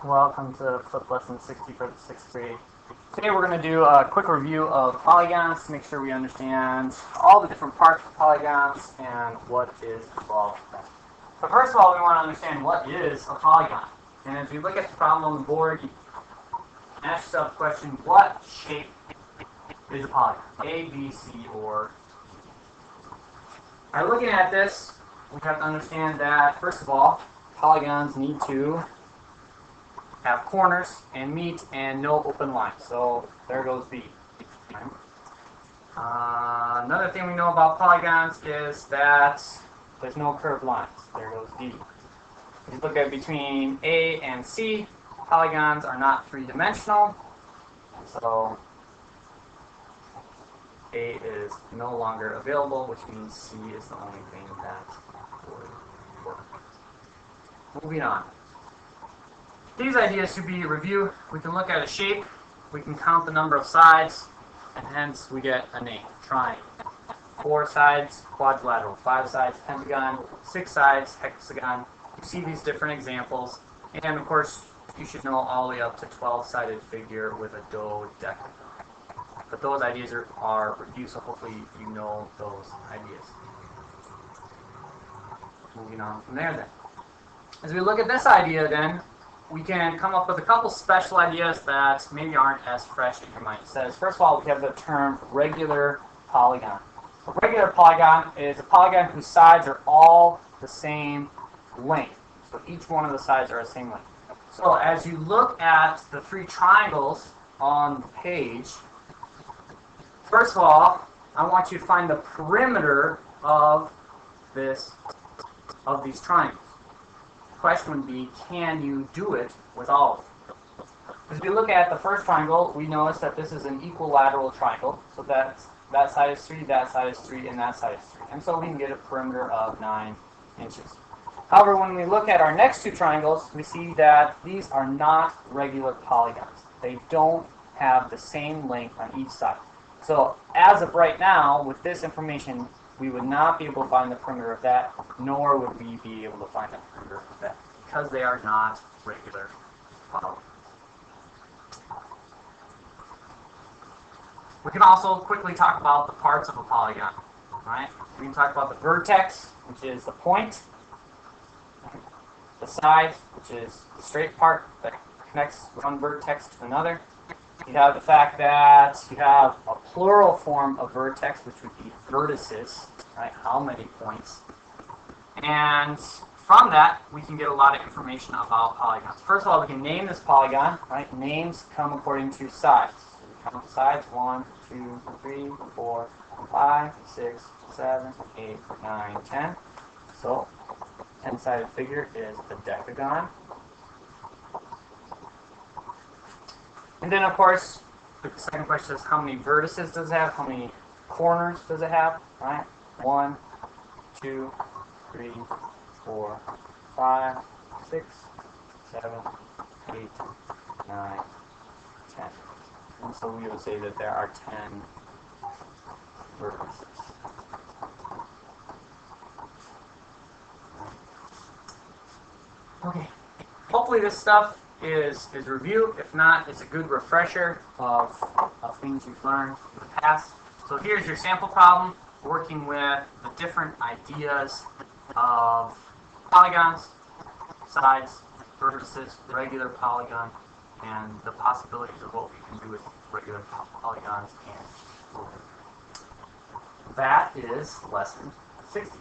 Welcome to Flip Lesson 60 for the 6th grade. Today we're going to do a quick review of polygons to make sure we understand all the different parts of polygons and what is involved with them. So first of all, we want to understand what is a polygon. And as we look at the problem on the board, you ask yourself the question, what shape is a polygon? A, B, C, or D. By looking at this, we have to understand that, first of all, polygons need to have corners and meet and no open lines. So there goes B. Another thing we know about polygons is that there's no curved lines. There goes D. If you look at between A and C, polygons are not three-dimensional. So A is no longer available, which means C is the only thing that would work. Moving on. These ideas should be reviewed. We can look at a shape, we can count the number of sides, and hence we get a name, triangle. 4 sides, quadrilateral. 5 sides, pentagon. 6 sides, hexagon. You see these different examples. And of course, you should know all the way up to 12-sided figure with a dodecagon. But those ideas are reviewed, so hopefully you know those ideas. Moving on from there then. As we look at this idea then, we can come up with a couple special ideas that maybe aren't as fresh in your mind. It says, first of all, we have the term regular polygon. A regular polygon is a polygon whose sides are all the same length. So each one of the sides are the same length. So as you look at the 3 triangles on the page, first of all, I want you to find the perimeter of these triangles. The question would be, can you do it with all of them? As we look at the first triangle, we notice that this is an equilateral triangle. So that side is 3, that side is 3, and that side is 3. And so we can get a perimeter of 9 inches. However, when we look at our next 2 triangles, we see that these are not regular polygons. They don't have the same length on each side. So as of right now, with this information, we would not be able to find the perimeter of that, nor would we be able to find the perimeter of that, because they are not regular polygons. We can also quickly talk about the parts of a polygon. Right? We can talk about the vertex, which is the point, the side, which is the straight part that connects one vertex to another. You have the fact that you have a plural form of vertex, which would be vertices, right? How many points? And from that, we can get a lot of information about polygons. First of all, we can name this polygon, right? Names come according to sides. So we count the sides: 1, 2, 3, 4, 5, 6, 7, 8, 9, 10. So, 10-sided figure is a decagon. And then, of course, the second question is, how many vertices does it have? How many corners does it have? Right? 1, 2, 3, 4, 5, 6, 7, 8, 9, 10. And so we would say that there are 10 vertices. Okay. Hopefully this stuff is review. If not, it's a good refresher of things you've learned in the past. So here's your sample problem, working with the different ideas of polygons, sides, vertices, regular polygon, and the possibilities of what we can do with regular polygons and that is lesson 60.